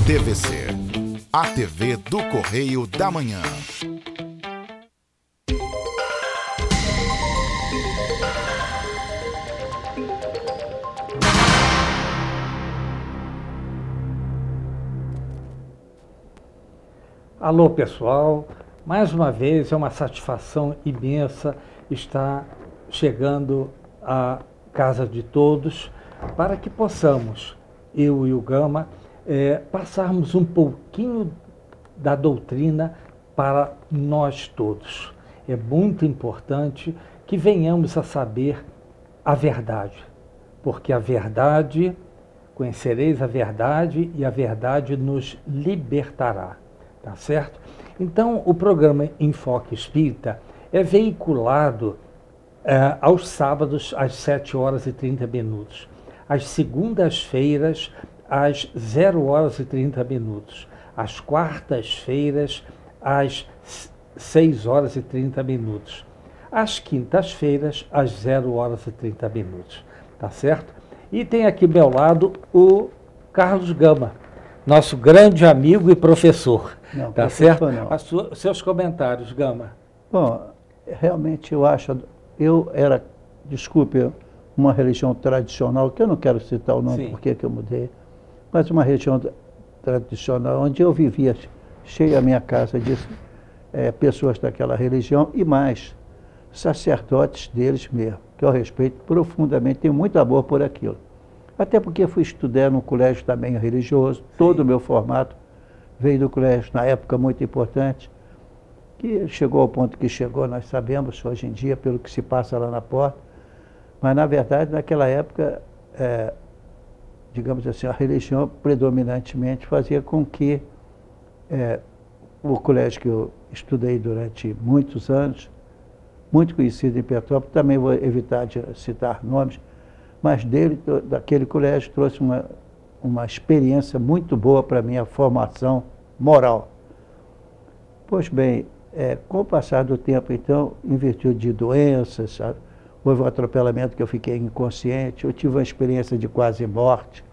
TVC, a TV do Correio da Manhã. Alô, pessoal, mais uma vez é uma satisfação imensa estar chegando à casa de todos para que possamos, eu e o Gama, passarmos um pouquinho da doutrina para nós todos. É muito importante que venhamos a saber a verdade, porque a verdade, conhecereis a verdade e a verdade nos libertará. Tá certo? Então, o programa Enfoque Espírita é veiculado aos sábados às 7h30, às segundas-feiras às 0h30, às quartas-feiras às 6h30, às quintas-feiras às 0h30, tá certo? E tem aqui ao meu lado o Carlos Gama, nosso grande amigo e professor. Não, tá certo? Não. Seus comentários, Gama. Bom, realmente eu era, desculpe, uma religião tradicional, que eu não quero citar o nome, porque eu mudei, mas uma religião tradicional, onde eu vivia, cheia a minha casa de pessoas daquela religião e mais, sacerdotes deles mesmo, que eu respeito profundamente, tenho muito amor por aquilo. Até porque fui estudar num colégio também religioso, todo o meu formato veio do colégio, na época muito importante, que chegou ao ponto que chegou, nós sabemos hoje em dia, pelo que se passa lá na porta, mas na verdade, naquela época, digamos assim, a religião predominantemente fazia com que o colégio que eu estudei durante muitos anos, muito conhecido em Petrópolis, também vou evitar de citar nomes, mas daquele colégio trouxe uma experiência muito boa para a minha formação moral. Pois bem, com o passar do tempo, então, em virtude de doenças, houve um atropelamento que eu fiquei inconsciente, eu tive uma experiência de quase morte,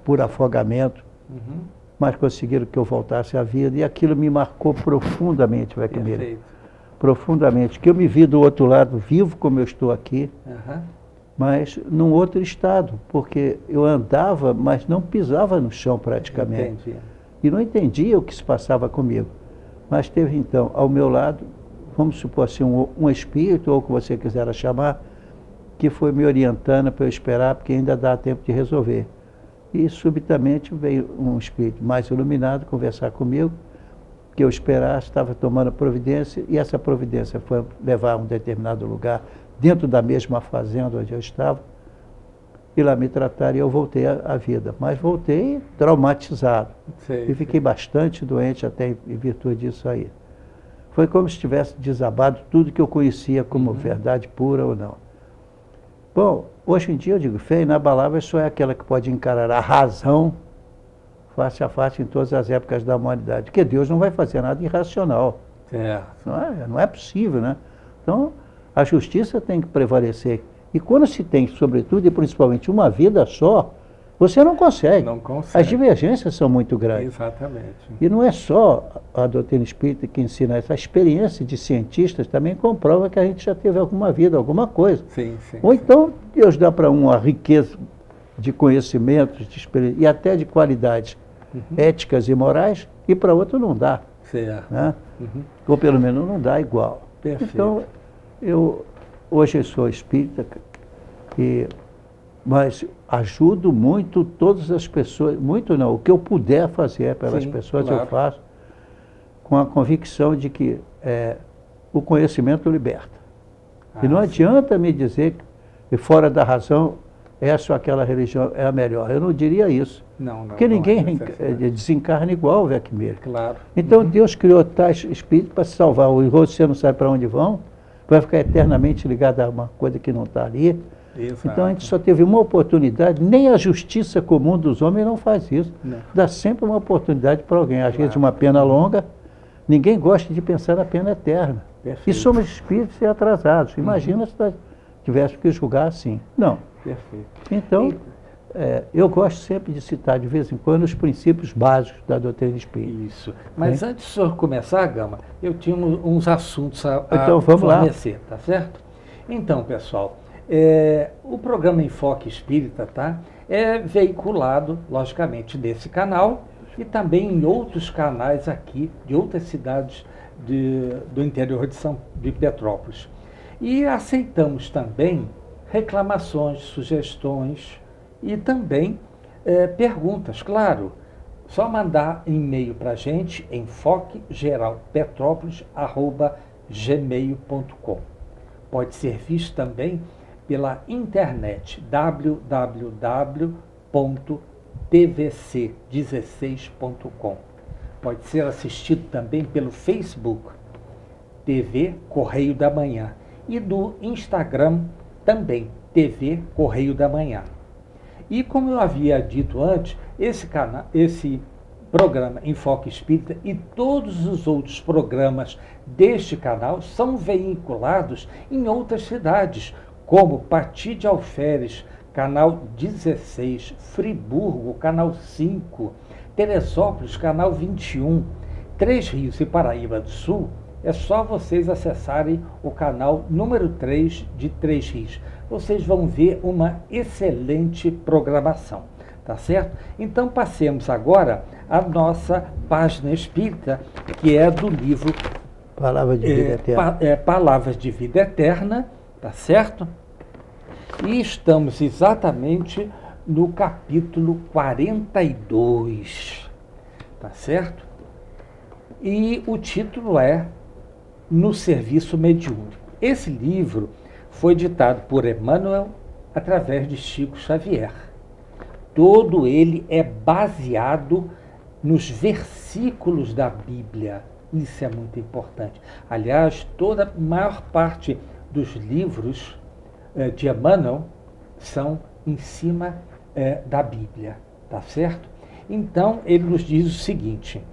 por afogamento, mas conseguiram que eu voltasse à vida, e aquilo me marcou profundamente, Vecmir. Profundamente, que eu me vi do outro lado, vivo como eu estou aqui, mas num outro estado, porque eu andava, mas não pisava no chão praticamente. Entendi. E não entendia o que se passava comigo. Mas teve então, ao meu lado, vamos supor assim, um espírito, ou o que você quiser chamar, que foi me orientando para eu esperar, porque ainda dá tempo de resolver. E subitamente veio um espírito mais iluminado conversar comigo, que eu esperasse, estava tomando providência, e essa providência foi levar a um determinado lugar, dentro da mesma fazenda onde eu estava, e lá me trataram e eu voltei à vida. Mas voltei traumatizado. E fiquei bastante doente até em virtude disso aí. Foi como se tivesse desabado tudo que eu conhecia como verdade pura ou não. Bom, hoje em dia eu digo, fé inabalável só é aquela que pode encarar a razão face a face em todas as épocas da humanidade. Porque Deus não vai fazer nada irracional. Não é possível, né? Então, a justiça tem que prevalecer. E quando se tem, sobretudo e principalmente, uma vida só, você não consegue. Não consegue. As divergências são muito grandes. Exatamente. E não é só a doutrina espírita que ensina essa experiência de cientistas também comprova que a gente já teve alguma vida, alguma coisa. Ou então, Deus dá para um a riqueza de conhecimentos, de experiência, e até de qualidades éticas e morais, e para outro não dá. Né? Ou pelo menos não dá igual. Perfeito. Então, hoje eu sou espírita, mas ajudo muito todas as pessoas, muito não, o que eu puder fazer pelas pessoas eu faço, com a convicção de que o conhecimento liberta. E não adianta me dizer que fora da razão, essa ou aquela religião é a melhor. Eu não diria isso. Porque ninguém desencarna igual, Vecmir. Então Deus criou tais espíritos para se salvar. Você não sabe para onde vão, vai ficar eternamente ligado a uma coisa que não está ali. Então a gente só teve uma oportunidade, nem a justiça comum dos homens não faz isso. Dá sempre uma oportunidade para alguém. Às vezes uma pena longa, ninguém gosta de pensar na pena eterna. E somos espíritos e atrasados. Imagina se nós tivéssemos que julgar assim. Não. Então, eu gosto sempre de citar, de vez em quando, os princípios básicos da doutrina espírita. Isso. Mas antes de o senhor começar, Gama, eu tinha uns assuntos a então, vamos fornecer, tá certo? Então, pessoal, o programa Enfoque Espírita, tá? É veiculado, logicamente, nesse canal e também em outros canais aqui, de outras cidades do interior de Petrópolis. E aceitamos também reclamações, sugestões e também perguntas, claro. Só mandar e-mail para a gente, enfoquegeralpetrópolis@gmail.com. Pode ser visto também pela internet, www.tvc16.com. Pode ser assistido também pelo Facebook, TV Correio da Manhã, e do Instagram também, TV Correio da Manhã. E como eu havia dito antes, esse programa Enfoque Espírita e todos os outros programas deste canal são veiculados em outras cidades, como Pati de Alferes, canal 16, Friburgo, canal 5, Teresópolis, canal 21, Três Rios e Paraíba do Sul. É só vocês acessarem o canal número 3 de Três Rios. Vocês vão ver uma excelente programação, tá certo? Então passemos agora à nossa página espírita, que é do livro Palavra de Vida Eterna. Palavras de Vida Eterna, tá certo? E estamos exatamente no capítulo 42, tá certo? E o título é No Serviço Mediúnico. Esse livro foi ditado por Emmanuel através de Chico Xavier. Todo ele é baseado nos versículos da Bíblia. Isso é muito importante. Aliás, a maior parte dos livros de Emmanuel são em cima da Bíblia, tá certo? Então, ele nos diz o seguinte,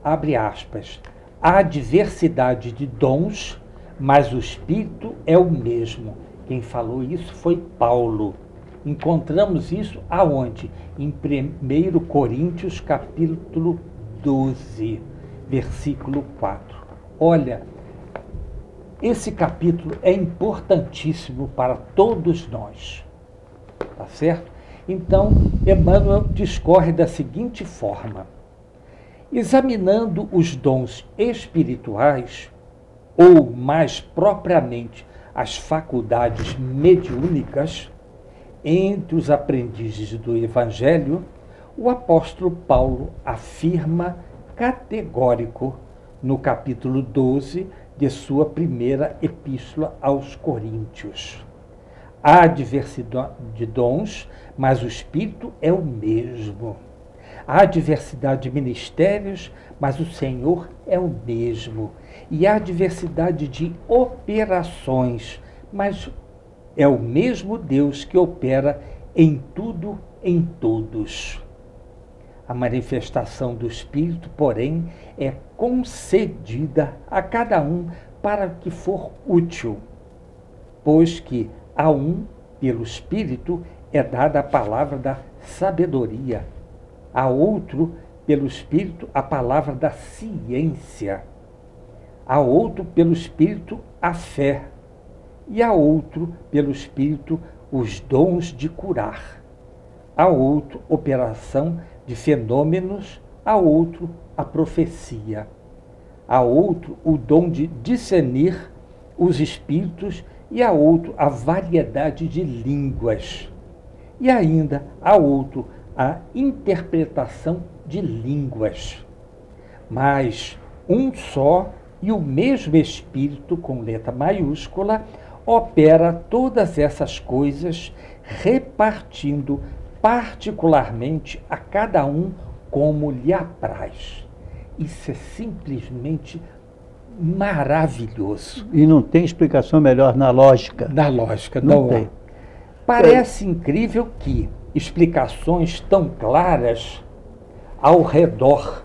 abre aspas, há diversidade de dons, mas o Espírito é o mesmo. Quem falou isso foi Paulo. Encontramos isso aonde? Em 1 Coríntios, capítulo 12, versículo 4. Olha, esse capítulo é importantíssimo para todos nós, tá certo? Então, Emmanuel discorre da seguinte forma, examinando os dons espirituais, ou mais propriamente as faculdades mediúnicas, entre os aprendizes do Evangelho, o apóstolo Paulo afirma categórico no capítulo 12 de sua primeira epístola aos Coríntios. Há diversidade de dons, mas o Espírito é o mesmo. Há diversidade de ministérios, mas o Senhor é o mesmo. E há diversidade de operações, mas é o mesmo Deus que opera em tudo, em todos. A manifestação do Espírito, porém, é concedida a cada um para que for útil, pois que a um, pelo Espírito, é dada a palavra da sabedoria, a outro, pelo Espírito, a palavra da ciência, a outro, pelo Espírito, a fé, e a outro, pelo Espírito, os dons de curar, a outro, operação de fenômenos, a outro, a profecia, a outro, o dom de discernir os espíritos, e a outro, a variedade de línguas, e ainda a outro, a interpretação de línguas. Mas um só e o mesmo Espírito, com letra maiúscula, opera todas essas coisas, repartindo particularmente a cada um como lhe apraz. Isso é simplesmente maravilhoso. E não tem explicação melhor na lógica. Na lógica, não tem. Parece incrível que explicações tão claras ao redor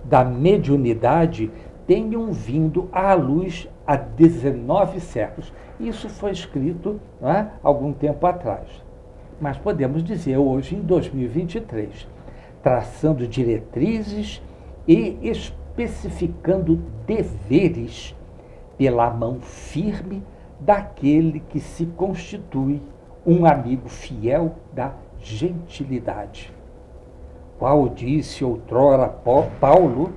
da mediunidade tenham vindo à luz há 19 séculos. Isso foi escrito algum tempo atrás. mas podemos dizer hoje, em 2023, traçando diretrizes e especificando deveres pela mão firme daquele que se constitui um amigo fiel da gentilidade. Qual disse outrora Paulo,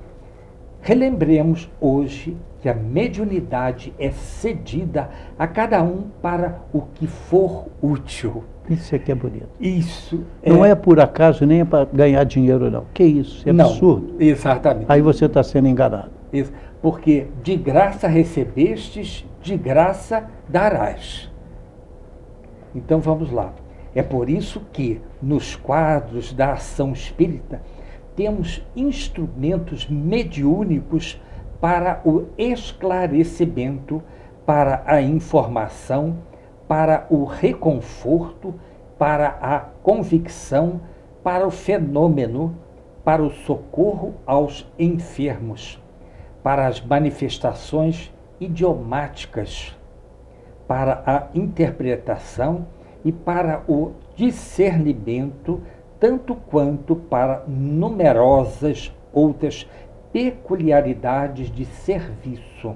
relembremos hoje que a mediunidade é cedida a cada um para o que for útil. Isso é que é bonito. Isso não é por acaso nem é para ganhar dinheiro, não. Que isso? É absurdo. Não, exatamente. Aí você está sendo enganado. Isso, porque de graça recebestes, de graça darás. Então vamos lá. É por isso que, nos quadros da ação espírita, temos instrumentos mediúnicos para o esclarecimento, para a informação, para o reconforto, para a convicção, para o fenômeno, para o socorro aos enfermos, para as manifestações idiomáticas, para a interpretação e para o discernimento, tanto quanto para numerosas outras peculiaridades de serviço.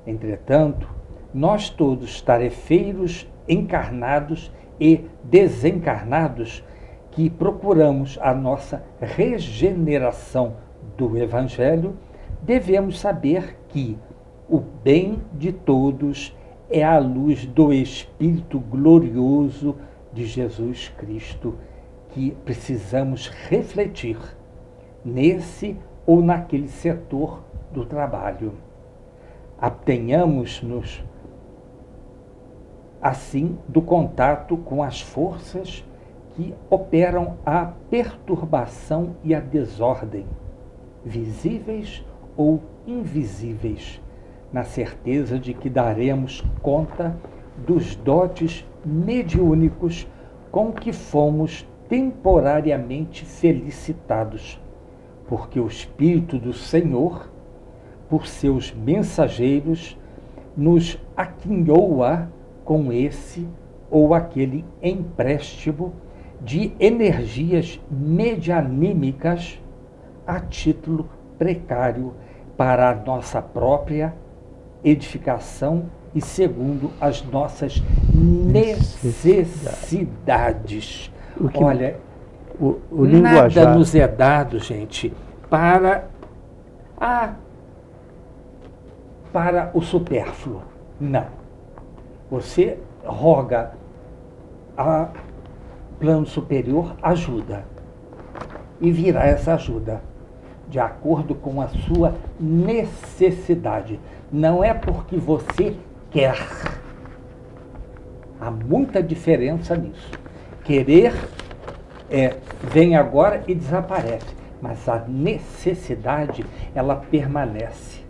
Entretanto, nós todos, tarefeiros encarnados e desencarnados, que procuramos a nossa regeneração do Evangelho, devemos saber que o bem de todos é a luz do Espírito glorioso de Jesus Cristo, que precisamos refletir nesse ou naquele setor do trabalho. Abstenhamos-nos, assim, do contato com as forças que operam a perturbação e a desordem, visíveis ou invisíveis, na certeza de que daremos conta dos dotes mediúnicos com que fomos temporariamente felicitados, porque o Espírito do Senhor, por seus mensageiros, nos aquinhoa com esse ou aquele empréstimo de energias medianímicas a título precário para a nossa própria edificação e segundo as nossas necessidades. Olha, o linguajar... nada nos é dado, gente, para o supérfluo. Não. Você roga a plano superior ajuda e virá essa ajuda de acordo com a sua necessidade. Não é porque você quer. Há muita diferença nisso. Querer vem agora e desaparece, mas a necessidade, ela permanece.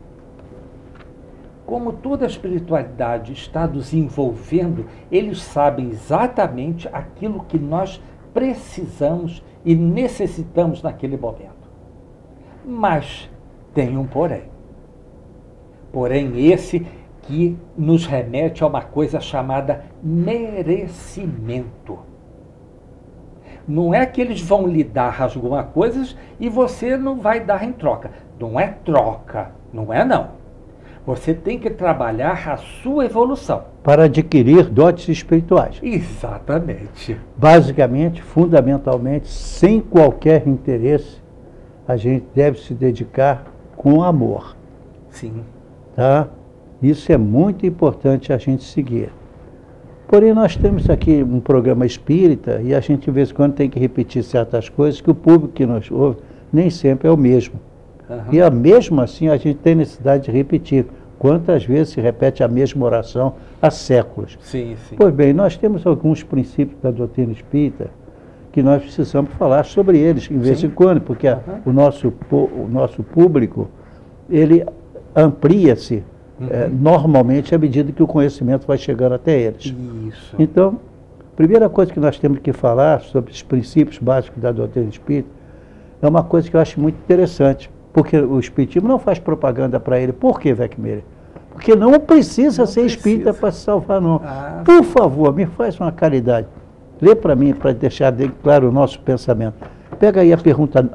Como toda a espiritualidade está nos envolvendo, eles sabem exatamente aquilo que nós precisamos e necessitamos naquele momento. Mas tem um porém. Porém esse que nos remete a uma coisa chamada merecimento. Não é que eles vão lhe dar alguma coisa e você não vai dar em troca. Não é troca, não é não. Você tem que trabalhar a sua evolução. Para adquirir dotes espirituais. Exatamente. Basicamente, fundamentalmente, sem qualquer interesse, a gente deve se dedicar com amor. Sim. Tá? Isso é muito importante a gente seguir. Porém, nós temos aqui um programa espírita e a gente, de vez em quando, tem que repetir certas coisas que o público que nos ouve nem sempre é o mesmo. Uhum. E mesmo assim a gente tem necessidade de repetir. Quantas vezes se repete a mesma oração há séculos? Sim, sim. Pois bem, nós temos alguns princípios da doutrina espírita que nós precisamos falar sobre eles em vez em quando, porque o nosso público, ele amplia-se normalmente à medida que o conhecimento vai chegando até eles. Isso. Então, a primeira coisa que nós temos que falar sobre os princípios básicos da doutrina espírita é uma coisa que eu acho muito interessante, porque o espiritismo não faz propaganda para ele. Por quê, Weckmeirer? Porque não precisa ser espírita para se salvar, não. Por favor, me faz uma caridade. Lê para mim, para deixar claro o nosso pensamento. Pega aí a pergunta,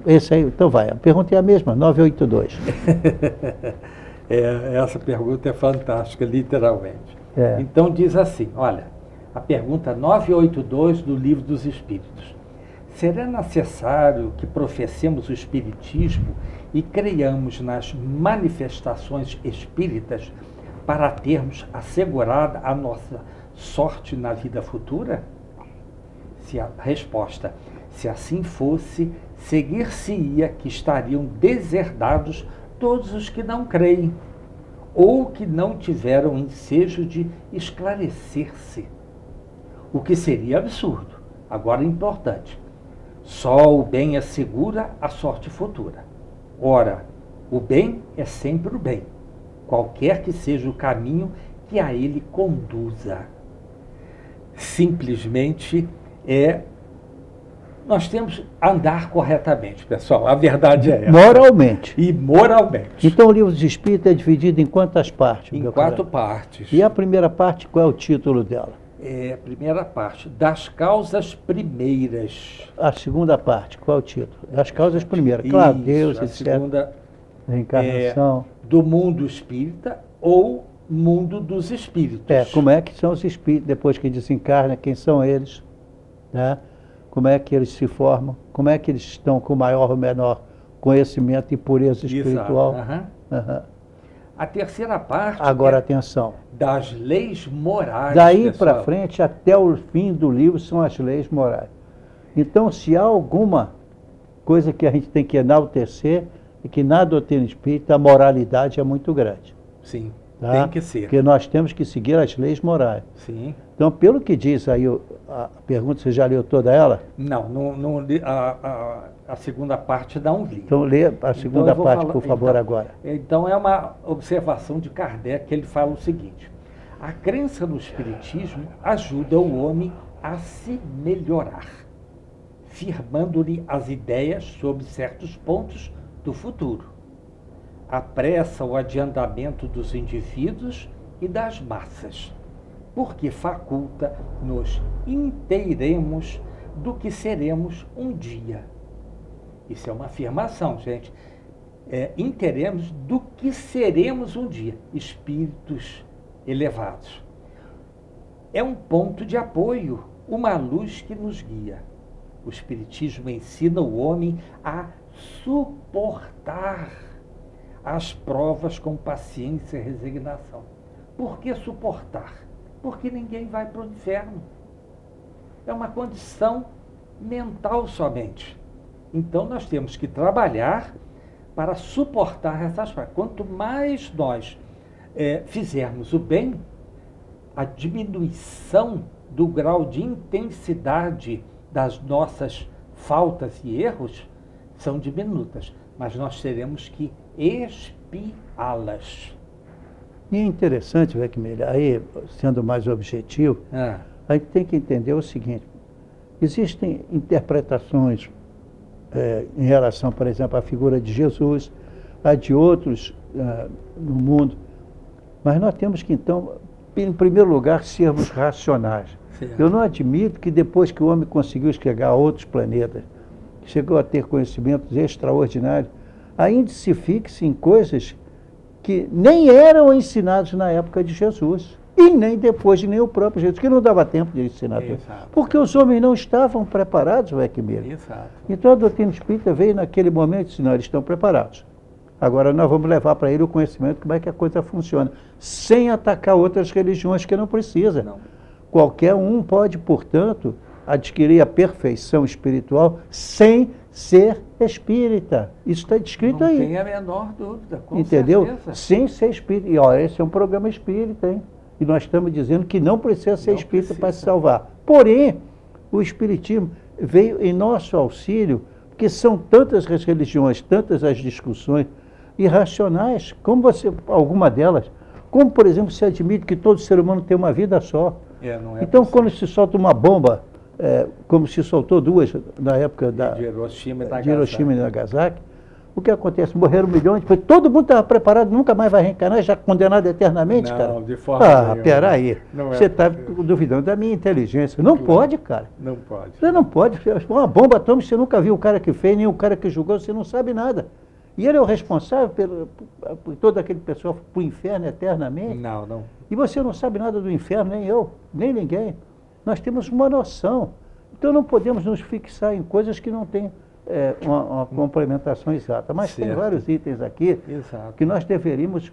esse aí, então vai, a pergunta é a mesma, 982. Essa pergunta é fantástica, literalmente. É. Então diz assim, olha, a pergunta 982 do Livro dos Espíritos. Será necessário que professemos o Espiritismo e creiamos nas manifestações espíritas para termos assegurada a nossa sorte na vida futura? Resposta: se assim fosse, seguir-se-ia que estariam deserdados todos os que não creem, ou que não tiveram ensejo de esclarecer-se. O que seria absurdo. Agora, importante. Só o bem assegura a sorte futura. Ora, o bem é sempre o bem, qualquer que seja o caminho que a ele conduza. Simplesmente nós temos que andar corretamente, pessoal. A verdade é essa. Moralmente. E moralmente. Então o Livro dos Espíritos é dividido em quantas partes? Em 4 partes. E a primeira parte, qual é o título dela? A primeira parte, das causas primeiras. A segunda parte, qual é o título? Das causas primeiras. Claro, Deus, a etc. segunda, reencarnação. Do mundo espírita ou mundo dos espíritos. Como é que são os espíritos, depois que desencarnam, quem são eles, né? Como é que eles se formam, como é que eles estão com maior ou menor conhecimento e pureza espiritual. A terceira parte agora atenção, das leis morais. Daí para frente, até o fim do livro, são as leis morais. Então, se há alguma coisa que a gente tem que enaltecer, é que na doutrina espírita a moralidade é muito grande. Sim, tá? Tem que ser. Porque nós temos que seguir as leis morais. Sim. Então, pelo que diz aí a pergunta, você já leu toda ela? Não a segunda parte não li. Então, lê a segunda parte, por favor, agora. Então, é uma observação de Kardec, que ele fala o seguinte: a crença no Espiritismo ajuda o homem a se melhorar, firmando-lhe as ideias sobre certos pontos do futuro. Apressa o adiantamento dos indivíduos e das massas, porque faculta-nos inteiremos do que seremos um dia. Isso é uma afirmação, gente. Inteiremos do que seremos um dia, espíritos elevados. É um ponto de apoio, uma luz que nos guia. O Espiritismo ensina o homem a suportar as provas com paciência e resignação. Por que suportar? Porque ninguém vai para o inferno. É uma condição mental somente. Então nós temos que trabalhar para suportar essas provas. Quanto mais nós fizermos o bem, a diminuição do grau de intensidade das nossas faltas e erros são diminutas, mas nós teremos que expiá-las. E é interessante, Weckmiller, aí, sendo mais objetivo, a gente tem que entender o seguinte: existem interpretações em relação, por exemplo, à figura de Jesus, a de outros no mundo, mas nós temos que, então, em primeiro lugar, sermos racionais. Certo. Eu não admito que depois que o homem conseguiu chegar a outros planetas, chegou a ter conhecimentos extraordinários, ainda se fixe em coisas que nem eram ensinados na época de Jesus, e nem depois de nem o próprio Jesus, que não dava tempo de ensinar tudo. Porque os homens não estavam preparados, Weckmiller. Então a doutrina espírita veio naquele momento e disse: não, eles estão preparados. Agora nós vamos levar para ele o conhecimento, como é que a coisa funciona, sem atacar outras religiões que não precisa. Não. Qualquer um pode, portanto, adquirir a perfeição espiritual sem ser espírita. Isso está descrito aí. Não tem a menor dúvida, com entendeu? Certeza. Sem ser espírita. E olha, esse é um programa espírita, hein? E nós estamos dizendo que não precisa ser espírita para se salvar. Porém, o espiritismo veio em nosso auxílio, porque são tantas as religiões, tantas as discussões irracionais, como alguma delas. Como, por exemplo, se admite que todo ser humano tem uma vida só. Então, quando se solta uma bomba, como se soltou duas na época de Hiroshima e Nagasaki, O que acontece? Morreram milhões, depois todo mundo estava preparado, nunca mais vai reencarnar, já condenado eternamente, cara? Não, de forma nenhuma. Peraí. Não é Você está possível. duvidando da minha inteligência. Não pode, cara. Não pode. Você não pode. Uma bomba atômica, você nunca viu o cara que fez, nem o cara que julgou, você não sabe nada. E ele é o responsável por todo aquele pessoal para o inferno eternamente. Não, não. E você não sabe nada do inferno, nem eu, nem ninguém. Nós temos uma noção. Então não podemos nos fixar em coisas que não têm uma complementação exata. Mas tem Certo. vários itens aqui Exato. que nós deveríamos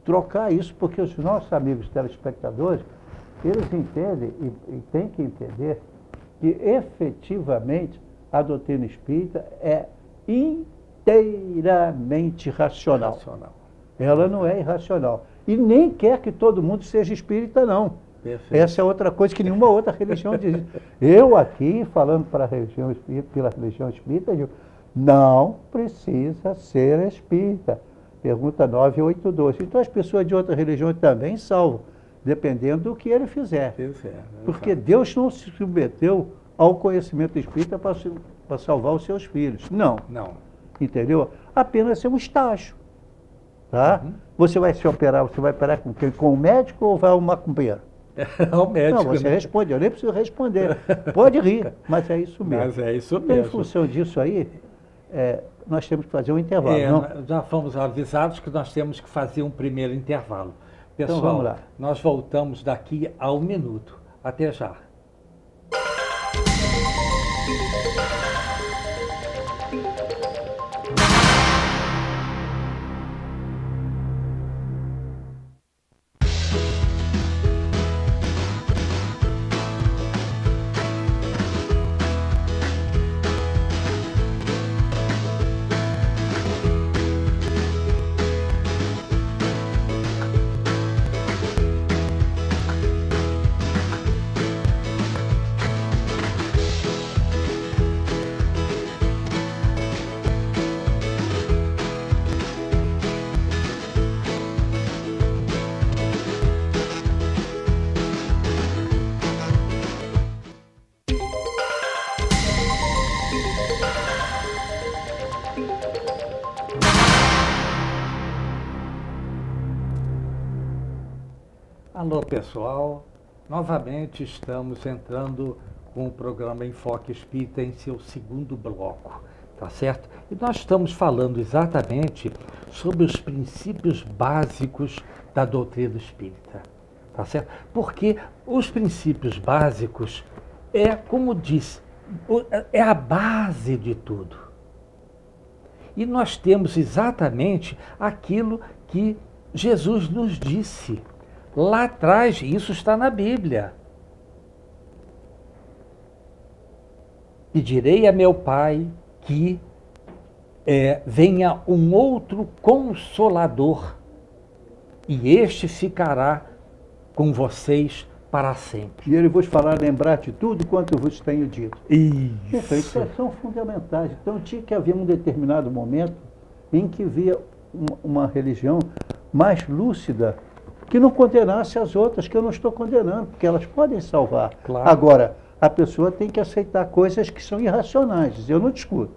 trocar isso, porque os nossos amigos telespectadores, eles entendem e têm que entender que efetivamente a doutrina espírita é inteiramente racional. Racional. Ela não é irracional. E nem quer que todo mundo seja espírita, não. Perfeito. Essa é outra coisa que nenhuma outra religião diz. Eu aqui, falando para a religião espírita, pela religião espírita, digo, não precisa ser espírita. Pergunta 982. Então as pessoas de outra religião também salvam, dependendo do que ele fizer. Porque Deus não se submeteu ao conhecimento espírita para salvar os seus filhos. Não. Não. Entendeu? Apenas é um estágio. Tá? Você vai se operar, você vai operar com quem? Com o médico ou vai ao macumbeiro? O médico. Não, você né? responde, eu nem preciso responder. Pode rir, mas é isso mesmo. Mas é isso Então, em mesmo. função disso aí, nós temos que fazer um intervalo. É, não? já fomos avisados que nós temos que fazer um primeiro intervalo. Pessoal, Então, vamos lá. nós voltamos daqui a 1 minuto. Até já. Alô, pessoal. Novamente estamos entrando com o programa Enfoque Espírita em seu segundo bloco, tá certo? E nós estamos falando exatamente sobre os princípios básicos da doutrina espírita, tá certo? Porque os princípios básicos como diz, é a base de tudo. E nós temos exatamente aquilo que Jesus nos disse lá atrás, isso está na Bíblia. Pedirei a meu Pai que venha um outro Consolador, e este ficará com vocês para sempre. E ele vos fará lembrar de tudo quanto eu vos tenho dito. Isso. São fundamentais. Então tinha que haver um determinado momento em que via uma religião mais lúcida, que não condenasse as outras, que eu não estou condenando, porque elas podem salvar. Claro. Agora, a pessoa tem que aceitar coisas que são irracionais. Eu não discuto.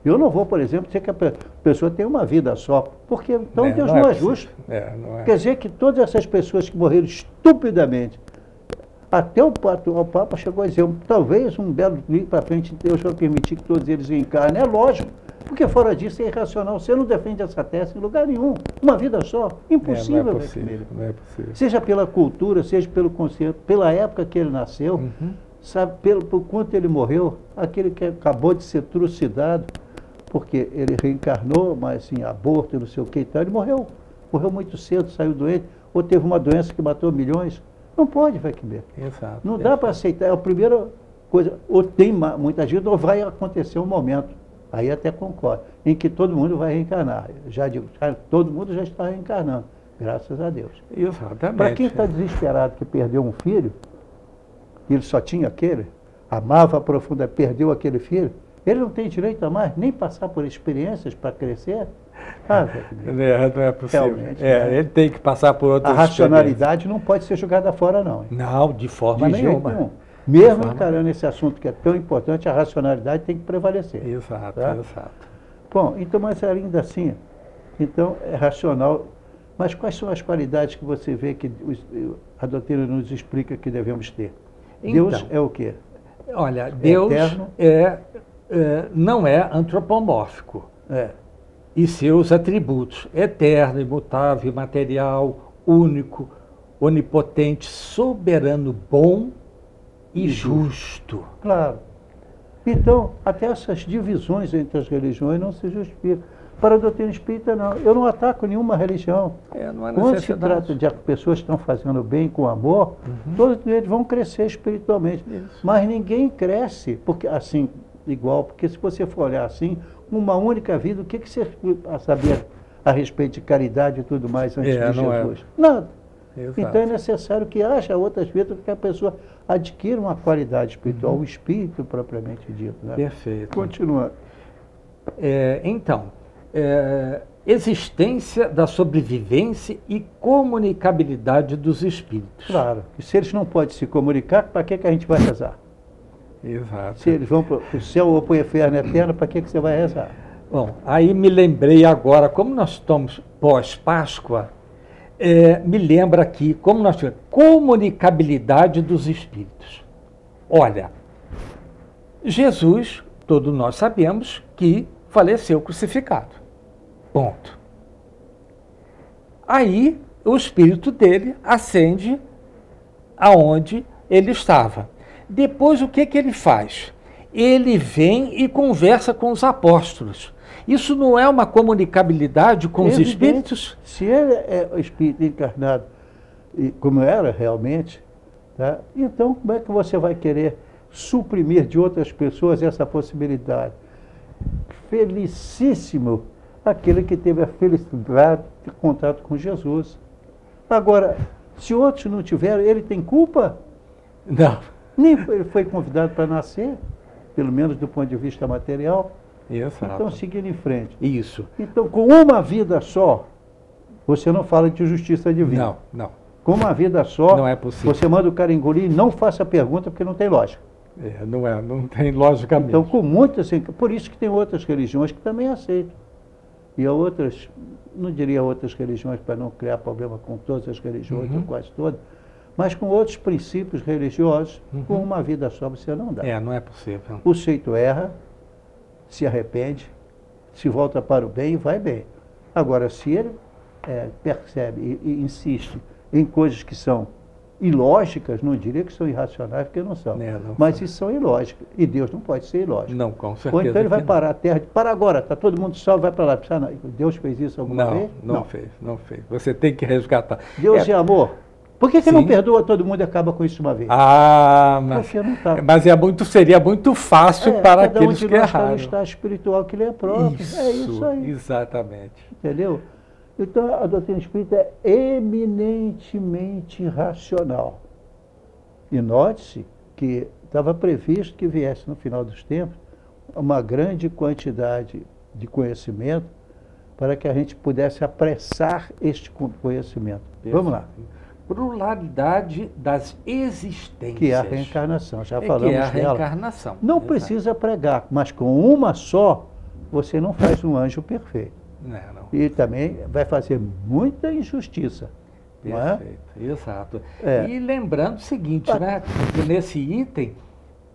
Eu não vou, por exemplo, dizer que a pessoa tem uma vida só, porque então Deus não é justo. Não é. Quer dizer que todas essas pessoas que morreram estupidamente, até o Papa chegou a dizer, talvez um belo dia para frente Deus vai permitir que todos eles encarnem. É lógico, porque fora disso é irracional. Você não defende essa tese em lugar nenhum. Uma vida só. Impossível. Não é possível, não é possível. Seja pela cultura, seja pelo conceito, pela época que ele nasceu, sabe, por quanto ele morreu, aquele que acabou de ser trucidado, porque ele reencarnou, mas em aborto e não sei o que e tal, ele morreu. Morreu muito cedo, saiu doente, ou teve uma doença que matou milhões. Não pode, vai comer. Exato. Não dá para aceitar. É a primeira coisa. Ou tem muita gente, ou vai acontecer um momento. Aí até concordo. Em que todo mundo vai reencarnar. Já digo, todo mundo já está reencarnando. Graças a Deus. Exatamente. Para quem está desesperado que perdeu um filho, e ele só tinha aquele, amava profundamente, perdeu aquele filho, ele não tem direito a mais, nem passar por experiências para crescer. Não é possível. Realmente, né? Ele tem que passar por outras A racionalidade não pode ser jogada fora, não. Hein? Não, de forma De jeito nenhuma. nenhum. Mesmo encarando esse assunto que é tão importante, a racionalidade tem que prevalecer. Exato, tá? exato. Bom, então, mas ainda assim, então é racional. Mas quais são as qualidades que você vê que a doutrina nos explica que devemos ter? Então, Deus é o quê? Olha, Deus eterno? não é antropomórfico. É. E seus atributos: eterno, imutável, imaterial, único, onipotente, soberano, bom e justo. Claro. Então, até essas divisões entre as religiões não se justificam. Para a doutrina espírita, não. Eu não ataco nenhuma religião. Não há Quando se necessidade. trata de pessoas que estão fazendo bem com amor, todos eles vão crescer espiritualmente. Isso. Mas ninguém cresce porque assim, igual, porque se você for olhar assim, uma única vida, o que você sabia a respeito de caridade e tudo mais antes de não é. Jesus? Nada. Exato. Então é necessário que haja outras vidas para que a pessoa adquira uma qualidade espiritual, o espírito propriamente dito. Né? Perfeito. Continuando. Existência da sobrevivência e comunicabilidade dos espíritos. Claro. E se eles não podem se comunicar, para que a gente vai rezar? Exato. Se eles vão para o céu ou para o inferno eterno, para que você vai rezar? Bom, aí me lembrei agora, como nós estamos pós-Páscoa, me lembra aqui, como nós tivemos comunicabilidade dos espíritos. Olha, Jesus, todos nós sabemos que faleceu crucificado. Ponto. Aí o espírito dele ascende aonde ele estava. Depois o que ele faz? Ele vem e conversa com os apóstolos. Isso não é uma comunicabilidade com os espíritos? Se ele é o espírito encarnado, como era realmente, tá? Então como é que você vai querer suprimir de outras pessoas essa possibilidade? Felicíssimo aquele que teve a felicidade de contato com Jesus. Agora, se outros não tiveram, ele tem culpa? Não. Nem ele foi convidado para nascer, pelo menos do ponto de vista material. Exato. Então, seguindo em frente. Isso. Então, com uma vida só, você não fala de justiça divina. Não, não. Com uma vida só, Não é possível. você manda o cara engolir e não faça pergunta, porque não tem lógica. Não tem lógica mesmo. Então, com muitas, por isso que tem outras religiões que também aceitam. E há outras, não diria outras religiões para não criar problema com todas as religiões, ou quase todas, mas com outros princípios religiosos, com uma vida só você não dá. Não é possível. O sujeito erra, se arrepende, se volta para o bem e vai bem. Agora, se ele percebe e insiste em coisas que são ilógicas, não diria que são irracionais, porque não são. Mas isso são ilógicas. E Deus não pode ser ilógico. Não, com certeza. Ou então ele vai parar a terra, para agora, está todo mundo salvo, vai para lá. Deus fez isso alguma vez? Não fez. Você tem que resgatar. Deus é amor. Por que não perdoa todo mundo e acaba com isso uma vez? Mas seria muito fácil para aqueles que erraram. Cada um está espiritual que lhe é próprio. É isso aí. Exatamente. Entendeu? Então, a doutrina espírita é eminentemente racional. E note-se que estava previsto que viesse no final dos tempos uma grande quantidade de conhecimento para que a gente pudesse apressar este conhecimento. Vamos lá. Pluralidade das existências. Que é a reencarnação, já falamos dela. Que é a reencarnação. Não precisa pregar, mas com uma só, você não faz um anjo perfeito. Não. E também vai fazer muita injustiça. Perfeito, exato. E lembrando o seguinte, né? Que nesse item,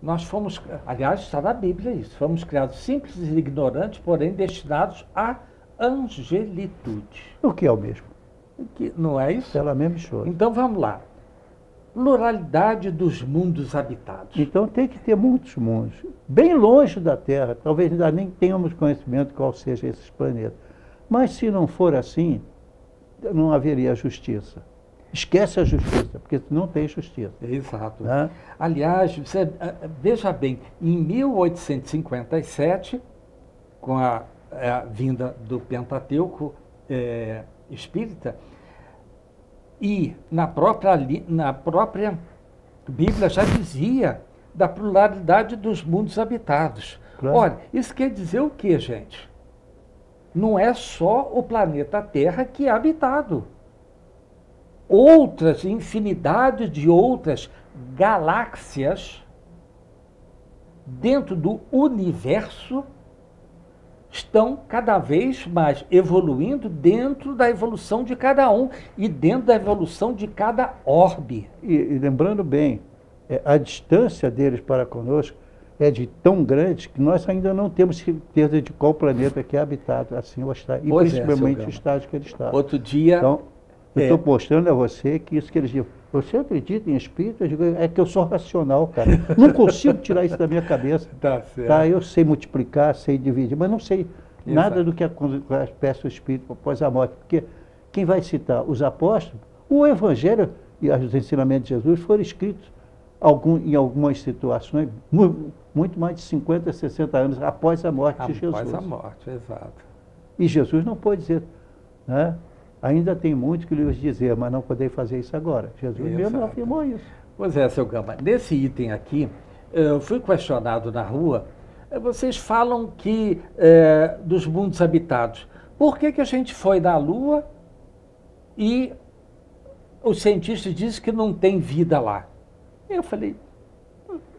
nós fomos, aliás, está na Bíblia isso, fomos criados simples e ignorantes, porém destinados à angelitude. O que é o mesmo? Não é isso? Ela mesmo chora. Então vamos lá. Pluralidade dos mundos habitados. Então tem que ter muitos mundos. Bem longe da Terra, talvez ainda nem tenhamos conhecimento de qual seja esses planetas. Mas se não for assim, não haveria justiça. Esquece a justiça, porque não tem justiça. Exato. Né? Aliás, você, veja bem, em 1857, com a vinda do Pentateuco espírita, e na própria Bíblia já dizia da pluralidade dos mundos habitados. Claro. Olha, isso quer dizer o quê, gente? Não é só o planeta Terra que é habitado. Outras, infinidade de outras galáxias dentro do universo estão cada vez mais evoluindo dentro da evolução de cada um e dentro da evolução de cada orbe. E lembrando bem, a distância deles para conosco é de tão grande que nós ainda não temos certeza de qual planeta que é habitado assim ou está, e principalmente o estágio que ele está. Outro dia... Então, eu estou mostrando a você que isso que eles dizem, você acredita em espírito? Eu digo, é que eu sou racional, cara. Não consigo tirar isso da minha cabeça. Tá certo. Tá? Eu sei multiplicar, sei dividir, mas não sei nada do que acontece o espírito após a morte. Porque quem vai citar? Os apóstolos? O Evangelho e os ensinamentos de Jesus foram escritos em algumas situações, muito mais de 50, 60 anos após a morte de Jesus. Após a morte, exato. E Jesus não pôde dizer, né? Ainda tem muito que lhes dizer, mas não poder fazer isso agora. Jesus mesmo afirmou isso. Pois é, seu Gama, nesse item aqui, eu fui questionado na rua, vocês falam que dos mundos habitados, por que a gente foi na Lua e os cientistas dizem que não tem vida lá? Eu falei,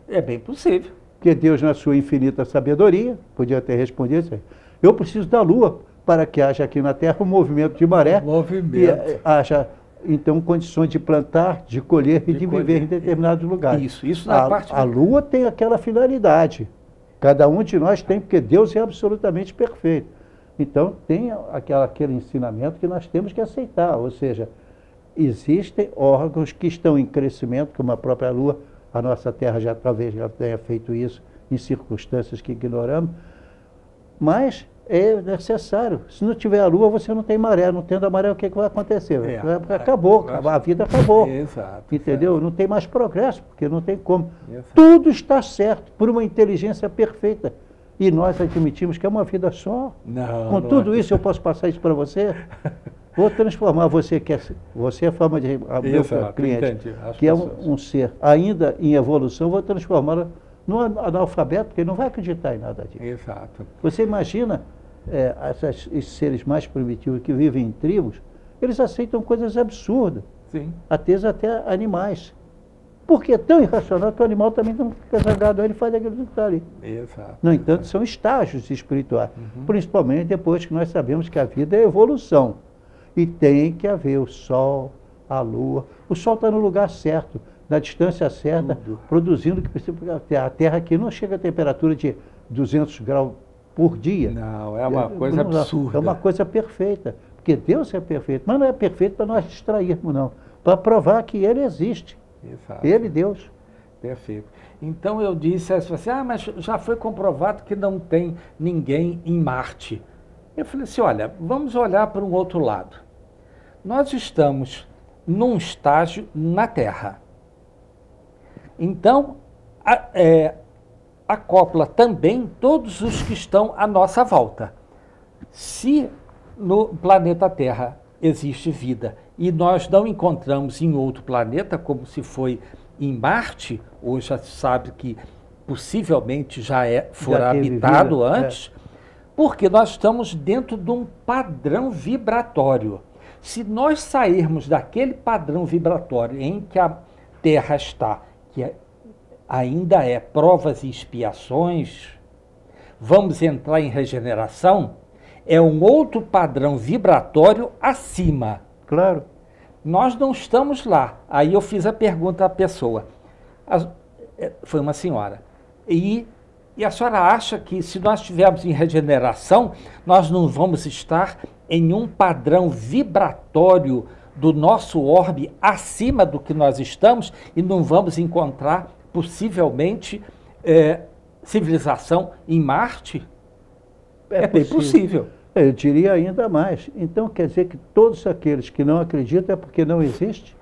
é bem possível. Porque Deus, na sua infinita sabedoria, podia ter respondido isso aí, eu preciso da Lua para que haja aqui na Terra um movimento de maré e haja, então, condições de plantar, de colher e de viver em determinados lugares. Isso na parte... A Lua tem aquela finalidade. Cada um de nós tem, porque Deus é absolutamente perfeito. Então, tem aquele ensinamento que nós temos que aceitar, ou seja, existem órgãos que estão em crescimento, como a própria Lua, a nossa Terra talvez já tenha feito isso em circunstâncias que ignoramos, mas é necessário. Se não tiver a Lua, você não tem maré. Não tendo a maré, o que vai acontecer? Acabou, a vida acabou. Exato. Entendeu? Não tem mais progresso, porque não tem como. Exato. Tudo está certo, por uma inteligência perfeita. E nós admitimos que é uma vida só. Com tudo isso, eu posso passar isso para você? Vou transformar você, você é a forma de meu cliente, que é um ser ainda em evolução, vou transformá-lo num analfabeto, porque ele não vai acreditar em nada disso. Exato. Você imagina esses seres mais primitivos que vivem em tribos, eles aceitam coisas absurdas. Sim. Até animais. Porque é tão irracional que o animal também não fica zangado, ele faz aquilo que está ali. Exato. No entanto, são estágios espirituais. Principalmente depois que nós sabemos que a vida é evolução. E tem que haver o Sol, a Lua. O Sol está no lugar certo, na distância certa, produzindo o que precisa. A Terra aqui não chega a temperatura de 200 graus por dia. Não, é uma coisa absurda. É uma coisa perfeita, porque Deus é perfeito, mas não é perfeito para nós distrairmos, não. Para provar que Ele existe. Exato. Ele, Deus. Perfeito. Então eu disse assim, mas já foi comprovado que não tem ninguém em Marte. Eu falei assim, olha, vamos olhar para um outro lado. Nós estamos num estágio na Terra. Então, acopla também todos os que estão à nossa volta. Se no planeta Terra existe vida e nós não encontramos em outro planeta, como se foi em Marte, hoje já se sabe que possivelmente fora habitado vida, antes, porque nós estamos dentro de um padrão vibratório. Se nós sairmos daquele padrão vibratório em que a Terra está, que ainda é provas e expiações, vamos entrar em regeneração, é um outro padrão vibratório acima. Claro. Nós não estamos lá. Aí eu fiz a pergunta à pessoa. Foi uma senhora. E a senhora acha que se nós estivermos em regeneração, nós não vamos estar em um padrão vibratório do nosso orbe acima do que nós estamos e não vamos encontrar, possivelmente, civilização em Marte? É bem possível. Eu diria ainda mais. Então, quer dizer que todos aqueles que não acreditam é porque não existe?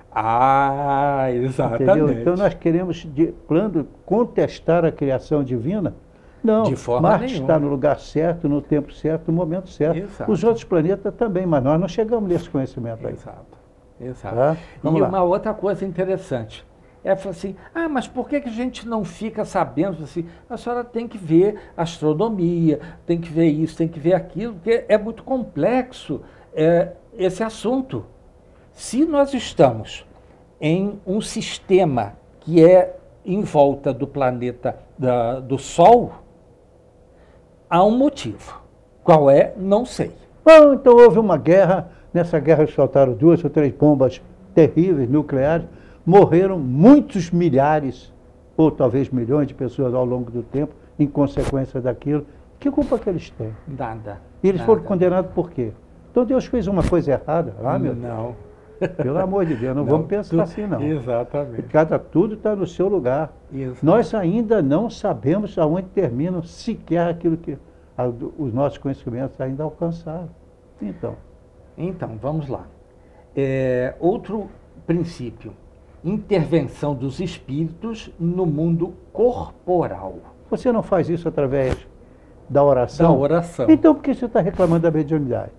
Exatamente. Entendeu? Então, nós queremos, plano, contestar a criação divina? Não, de forma Marte nenhuma. Está no lugar certo, no tempo certo, no momento certo. Exato. Os outros planetas também, mas nós não chegamos nesse conhecimento aí. Exato. Tá? E uma outra coisa interessante. Assim, mas por que a gente não fica sabendo assim? A senhora tem que ver astronomia, tem que ver isso, tem que ver aquilo, porque é muito complexo esse assunto. Se nós estamos em um sistema que é em volta do planeta do Sol, há um motivo. Qual é? Não sei. Bom, então houve uma guerra, nessa guerra soltaram 2 ou 3 bombas terríveis, nucleares, morreram muitos milhares, ou talvez milhões de pessoas ao longo do tempo, em consequência daquilo. Que culpa que eles têm? Nada. E eles nada. foram condenados por quê? Então Deus fez uma coisa errada? Ah, meu Deus. Não. Pelo amor de Deus, não vamos pensar assim, não. Exatamente. Tudo está no seu lugar. Exato. Nós ainda não sabemos aonde terminam sequer aquilo que os nossos conhecimentos ainda alcançaram. Então, vamos lá. Outro princípio, intervenção dos espíritos no mundo corporal. Você não faz isso através da oração? Da oração. Então por que você está reclamando da mediunidade?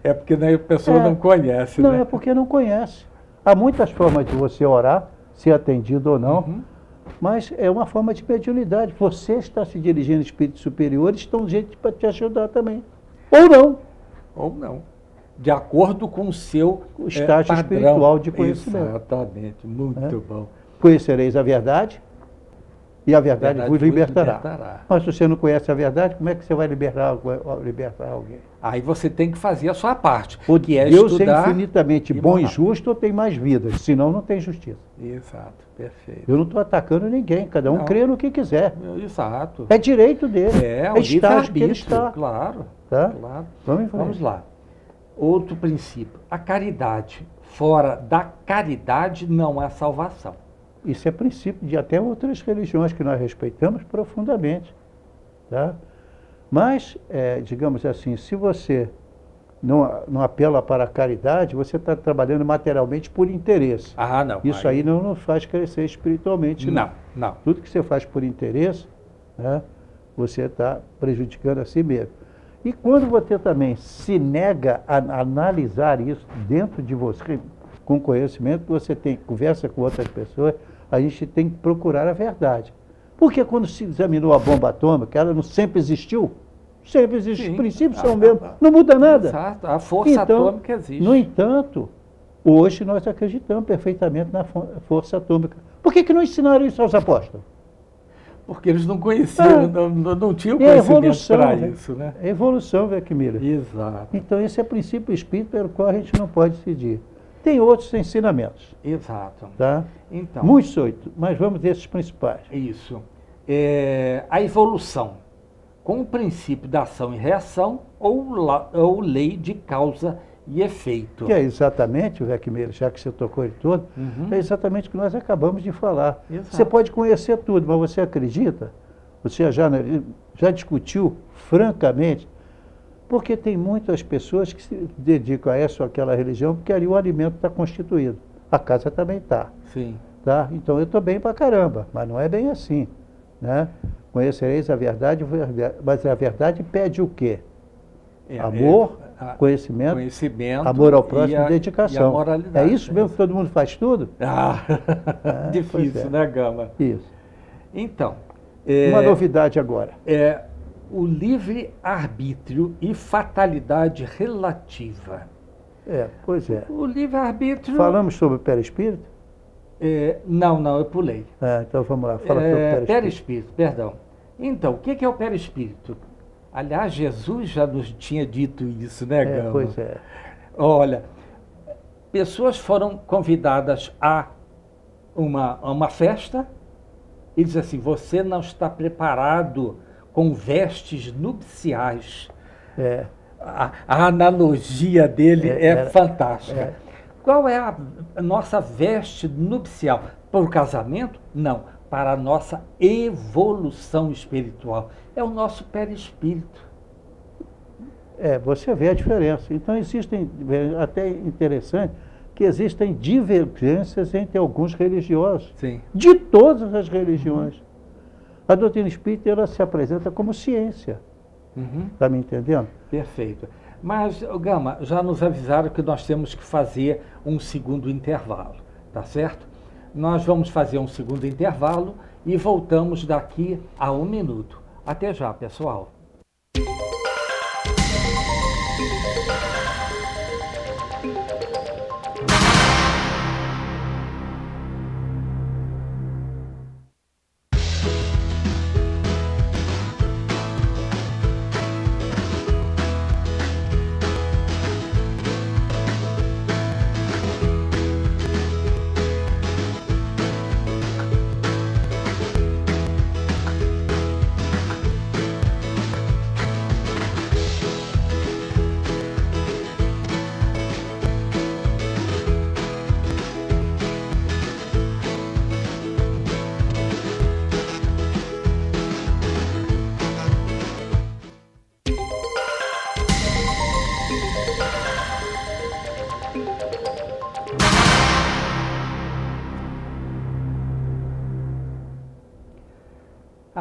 É porque a pessoa não conhece, Não, né? é porque não conhece. Há muitas formas de você orar, ser atendido ou não, mas é uma forma de mediunidade. Você está se dirigindo a espíritos superiores, estão gente para te ajudar também. Ou não. Ou não. De acordo com o seu estágio padrão espiritual de conhecimento. Exatamente, muito bom. Conhecereis a verdade e a verdade vos libertará. Mas se você não conhece a verdade, como é que você vai libertar alguém? Aí você tem que fazer a sua parte. O que é Deus estudar é infinitamente bom e justo ou tem mais vidas, senão não tem justiça. Exato, perfeito. Eu não estou atacando ninguém, cada um crê no que quiser. Exato. É direito dele. É o estágio que ele livre-arbítrio, está. claro. Tá? Claro. Vamos lá. Outro princípio, a caridade. Fora da caridade não há salvação. Isso é princípio de até outras religiões que nós respeitamos profundamente. Tá? Mas, digamos assim, se você não apela para a caridade, você está trabalhando materialmente por interesse. Ah, não. Isso aí não nos faz crescer espiritualmente. Não. Tudo que você faz por interesse, né, você está prejudicando a si mesmo. E quando você também se nega a analisar isso dentro de você, com conhecimento, você conversa com outras pessoas, a gente tem que procurar a verdade. Porque quando se examinou a bomba atômica, ela não sempre existiu? Sempre existe. Os princípios são mesmo. Não muda nada. Exato. A força atômica existe. No entanto, hoje nós acreditamos perfeitamente na força atômica. Por que não ensinaram isso aos apóstolos? Porque eles não conheciam, não tinham conhecimento para isso, né? É evolução, Weckmiller. Exato. Então esse é o princípio espírita pelo qual a gente não pode seguir. Tem outros ensinamentos. Exato. Tá? Então, muitos, mas vamos desses principais. Isso. A evolução com o princípio da ação e reação ou lei de causa e efeito. Que é exatamente, Weckmiller, já que você tocou ele todo, é exatamente o que nós acabamos de falar. Exato. Você pode conhecer tudo, mas você acredita? Você já discutiu francamente? Porque tem muitas pessoas que se dedicam a essa ou aquela religião porque ali o alimento está constituído. A casa também está. Sim. Tá? Então eu estou bem pra caramba, mas não é bem assim. Né? Conhecereis a verdade, mas a verdade pede o quê? Amor, conhecimento, amor ao próximo e dedicação. E a moralidade. É isso mesmo que todo mundo faz tudo? Difícil, né, Gama? Isso. Então. Uma novidade agora. O livre-arbítrio e fatalidade relativa. Pois é. O livre-arbítrio... Falamos sobre o perispírito? Não, eu pulei. Então vamos lá, fala sobre o perispírito. Perispírito, perdão. Então, o que é o perispírito? Aliás, Jesus já nos tinha dito isso, né, Gama? Pois é. Olha, pessoas foram convidadas a uma festa e diz assim, você não está preparado com vestes nupciais. A analogia dele é fantástica. Qual é a nossa veste nupcial? Para o casamento? Não. Para a nossa evolução espiritual. É o nosso perispírito. Você vê a diferença. Então existem, até interessante, que existem divergências entre alguns religiosos. Sim. De todas as religiões. A doutrina espírita, ela se apresenta como ciência. Está me entendendo? Perfeito. Mas, Gama, já nos avisaram que nós temos que fazer um segundo intervalo, tá certo? Nós vamos fazer um segundo intervalo e voltamos daqui a 1 minuto. Até já, pessoal.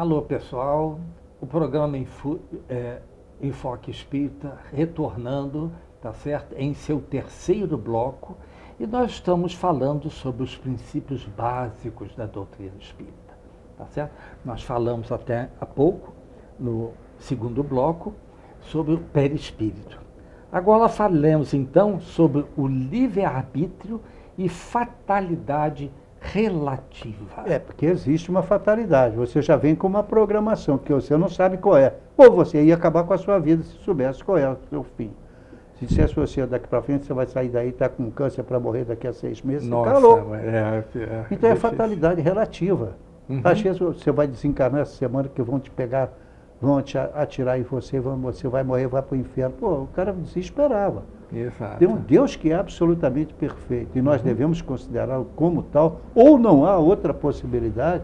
Alô, pessoal. O programa Enfoque Espírita retornando, tá certo? Em seu terceiro bloco. E nós estamos falando sobre os princípios básicos da doutrina espírita, tá certo? Nós falamos até há pouco, no segundo bloco, sobre o perispírito. Agora falemos, então, sobre o livre-arbítrio e fatalidade relativa. Porque existe uma fatalidade. Você já vem com uma programação que você não sabe qual é. Ou você ia acabar com a sua vida se soubesse qual é o seu fim. Se dissesse você daqui para frente, você vai sair daí e está com câncer para morrer daqui a 6 meses, Nossa, você calou. Então é difícil. fatalidade relativa. Às vezes você vai desencarnar essa semana que vão te pegar, vão te atirar em você vai morrer, vai para o inferno. Pô, o cara desesperava. Exato. Tem um Deus que é absolutamente perfeito e nós devemos considerá-lo como tal, ou não há outra possibilidade,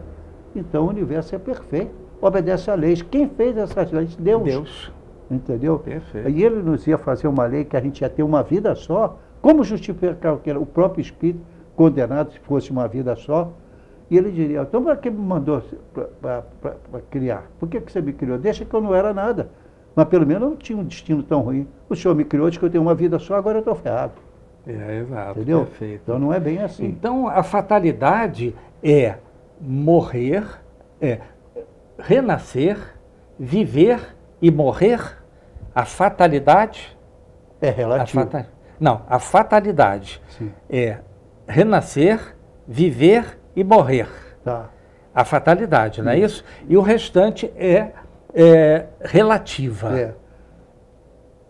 então o universo é perfeito, obedece a leis. Quem fez essas leis? Deus. Entendeu? Perfeito. E ele nos ia fazer uma lei que a gente ia ter uma vida só. Como justificar que o próprio espírito condenado se fosse uma vida só? E ele diria, então para que me mandou para criar? Por que você me criou? Deixa que eu não era nada. Mas pelo menos eu não tinha um destino tão ruim. O senhor me criou, disse que eu tenho uma vida só, agora eu estou ferrado. Exato. Entendeu? Perfeito. Então não é bem assim. Então a fatalidade é morrer, renascer, viver e morrer. A fatalidade É relativo. A fatalidade Sim. é renascer, viver e morrer. Tá. A fatalidade, não é isso? E o restante é relativa.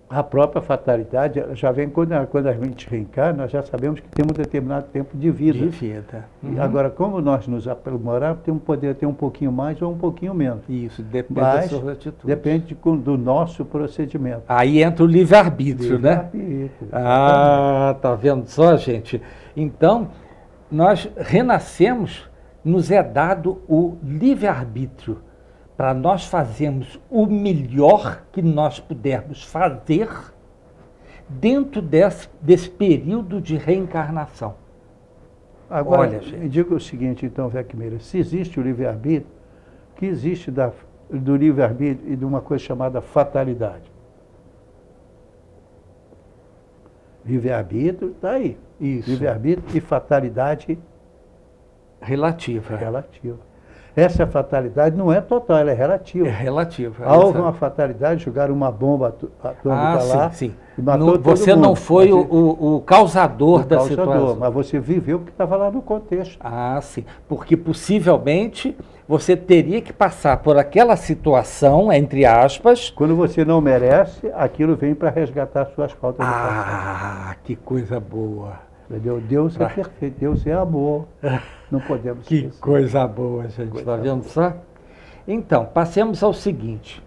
A própria fatalidade já vem quando a gente reencarna, nós já sabemos que temos um determinado tempo de vida. Uhum. E agora, como nós nos aprimorarmos, temos poder ter um pouquinho mais ou um pouquinho menos. Isso, depende das suas atitudes. Depende do nosso procedimento. Aí entra o livre-arbítrio, né? Livre-arbítrio, Ah, tá vendo só, gente? Então, nós renascemos, nos é dado o livre-arbítrio para nós fazermos o melhor que nós pudermos fazer dentro desse período de reencarnação. Agora, Olha, gente. me diga o seguinte, então, Vecmira, se existe o livre-arbítrio, que existe do livre-arbítrio e de uma coisa chamada fatalidade? Livre-arbítrio está aí. Isso. Livre-arbítrio e fatalidade Relativa. relativa. Essa fatalidade não é total, ela é relativa. É relativa. Houve uma fatalidade, jogaram uma bomba atômica lá sim. e matou todo Você mundo. não foi o causador da situação. Mas você viveu o que estava lá no contexto. Ah, sim. Porque possivelmente você teria que passar por aquela situação, entre aspas. Quando você não merece, aquilo vem para resgatar suas faltas do passado. Ah, que coisa boa. Entendeu? Deus é perfeito, Deus é amor. Não podemos Que esquecer. coisa boa, gente. Está vendo só? Então, passemos ao seguinte.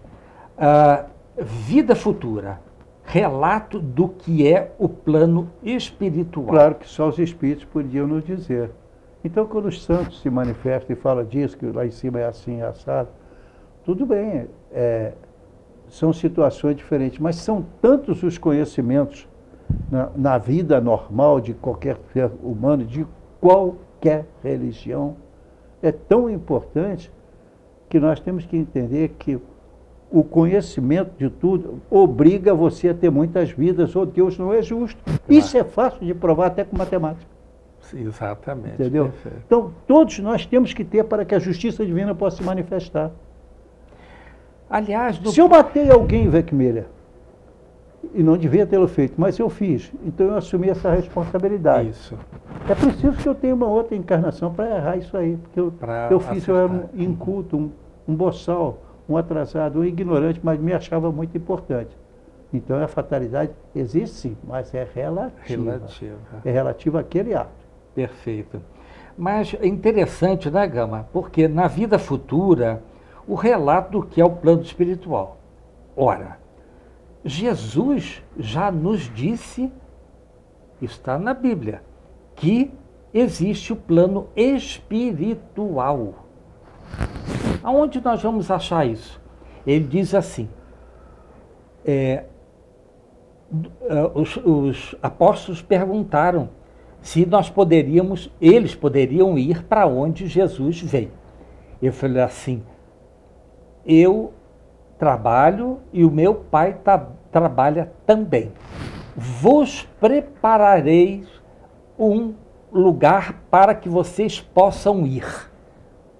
Vida futura. Relato do que é o plano espiritual. Claro que só os espíritos podiam nos dizer. Então, quando os santos se manifestam e falam disso, que lá em cima é assim, é assado, tudo bem, são situações diferentes, mas são tantos os conhecimentos na vida normal de qualquer ser humano, de qualquer religião, é tão importante que nós temos que entender que o conhecimento de tudo obriga você a ter muitas vidas, ou Deus não é justo. Isso é fácil de provar até com matemática. Exatamente. Entendeu? Perfeito. Então, todos nós temos que ter para que a justiça divina possa se manifestar. Aliás, Se eu matei alguém, Vecmilha, e não devia tê-lo feito, mas eu fiz, então eu assumi essa responsabilidade. Isso. É preciso que eu tenha uma outra encarnação para errar isso aí, porque eu era um inculto, um boçal, um atrasado, um ignorante, mas me achava muito importante. Então a fatalidade existe sim, mas é relativa. É relativa àquele ato. Perfeito. Mas é interessante, né, Gama? Porque na vida futura, o relato do que é o plano espiritual. Ora, Jesus já nos disse, está na Bíblia, que existe o plano espiritual. Aonde nós vamos achar isso? Ele diz assim, os apóstolos perguntaram se eles poderiam ir para onde Jesus veio. Eu falei assim, eu trabalho e o meu pai trabalha também. Vos prepararei um lugar para que vocês possam ir.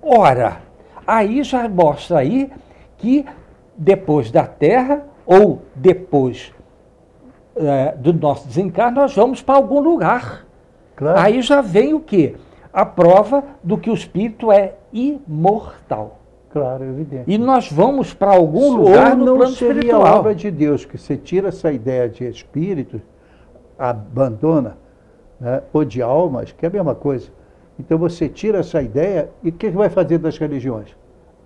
Ora, aí já mostra aí que depois da terra ou depois do nosso desencarne, nós vamos para algum lugar. Claro. Aí já vem o quê? A prova do que o espírito é imortal. Claro, evidente. E nós vamos para algum lugar no plano seria espiritual. a obra de Deus, que você tira essa ideia de espírito, abandona, né, ou de almas, que é a mesma coisa. Então você tira essa ideia e o que vai fazer das religiões?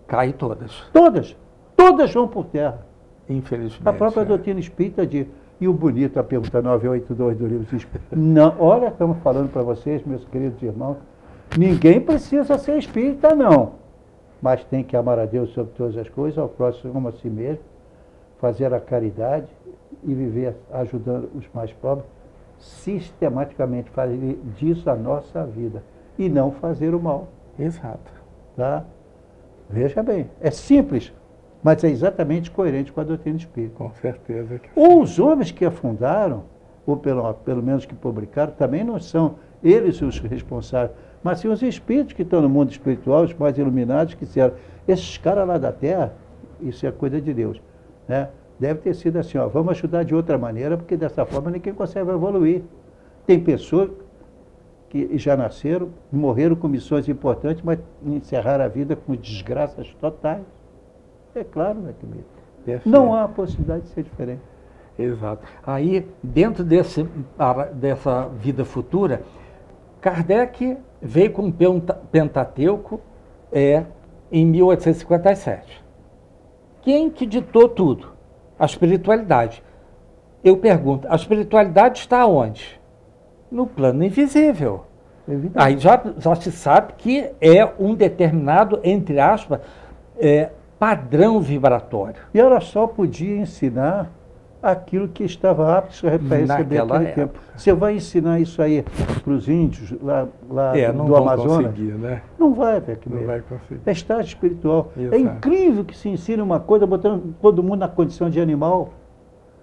Cai todas, Todas. Todas vão por terra. infelizmente. A própria doutrina espírita diz. E o bonito, a pergunta 982 do livro dos Espíritos. Não, olha, estamos falando para vocês, meus queridos irmãos, ninguém precisa ser espírita, não. Mas tem que amar a Deus sobre todas as coisas, ao próximo como a si mesmo, fazer a caridade e viver ajudando os mais pobres, sistematicamente fazer disso a nossa vida e não fazer o mal. Exato. Tá? Veja bem, é simples, mas é exatamente coerente com a doutrina espírita. Com certeza. Ou os homens que a fundaram, ou pelo menos que publicaram, também não são eles os responsáveis, mas sim os espíritos que estão no mundo espiritual, os mais iluminados, que disseram, esses caras lá da Terra, isso é coisa de Deus, né? Deve ter sido assim, ó, vamos ajudar de outra maneira, porque dessa forma ninguém consegue evoluir. Tem pessoas que já nasceram, morreram com missões importantes, mas encerraram a vida com desgraças totais. É claro, né, que não há possibilidade de ser diferente. Exato. Aí, dentro dessa vida futura, Kardec veio com o Pentateuco em 1857. Quem que ditou tudo? A espiritualidade. Eu pergunto, a espiritualidade está onde? No plano invisível. Aí já se sabe que é um determinado, entre aspas, padrão vibratório. E ela só podia ensinar aquilo que estava apto para receber naquele tempo. Você vai ensinar isso aí para os índios lá do Amazonas? Né? Não vai, velho. Não vai conseguir. É estágio espiritual. Exato. É incrível que se ensine uma coisa botando todo mundo na condição de animal.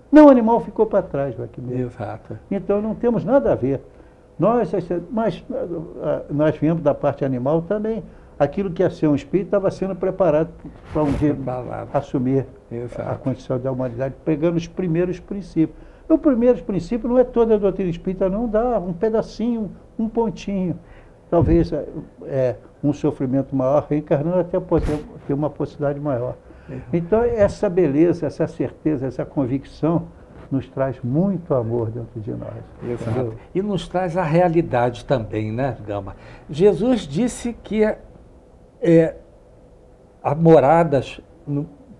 Não, o animal ficou para trás, velho. Exato. Então não temos nada a ver. Mas nós viemos da parte animal também. Aquilo que ia ser um espírito estava sendo preparado para um dia assumir a condição da humanidade, pegando os primeiros princípios. Os primeiros princípios não é toda a doutrina espírita, não dá um pedacinho, um pontinho. Talvez um sofrimento maior, reencarnando até poder ter uma possibilidade maior. Então, essa beleza, essa certeza, essa convicção nos traz muito amor dentro de nós. Exato. Entendeu? E nos traz a realidade também, né, Gama? Jesus disse que há moradas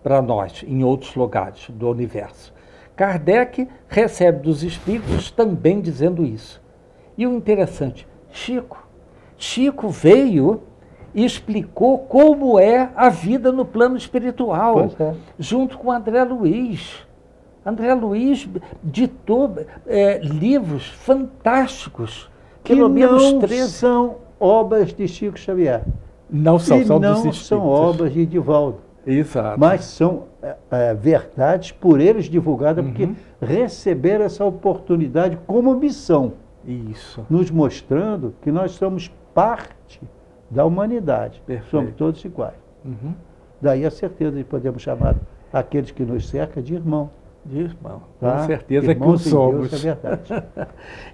para nós em outros lugares do universo. Kardec recebe dos espíritos também dizendo isso. E o interessante, Chico veio e explicou como é a vida no plano espiritual, junto com André Luiz. André Luiz ditou livros fantásticos, pelo menos 13. São obras de Chico Xavier. Não são, são dos não espíritos. são obras de Divaldo. Exato. Mas são verdades por eles divulgadas, porque receberam essa oportunidade como missão. Isso. Nos mostrando que nós somos parte da humanidade. Perfeito. Somos todos iguais. Daí a certeza de podermos chamar aqueles que nos cercam de irmão. De irmão. Tá? Com certeza Irmãos que o somos. Deus, é verdade.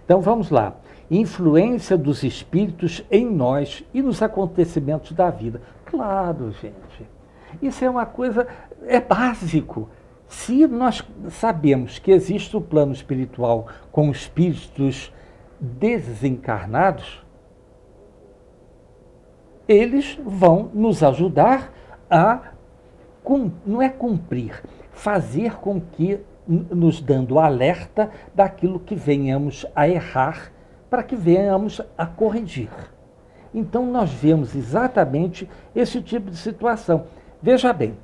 Então vamos lá. Influência dos espíritos em nós e nos acontecimentos da vida. Claro, gente. Isso é uma coisa, é básico. Se nós sabemos que existe o plano espiritual com espíritos desencarnados, eles vão nos ajudar a, não é cumprir, fazer com que, nos dando alerta daquilo que venhamos a errar, para que venhamos a corrigir. Então nós vemos exatamente esse tipo de situação. Veja bem,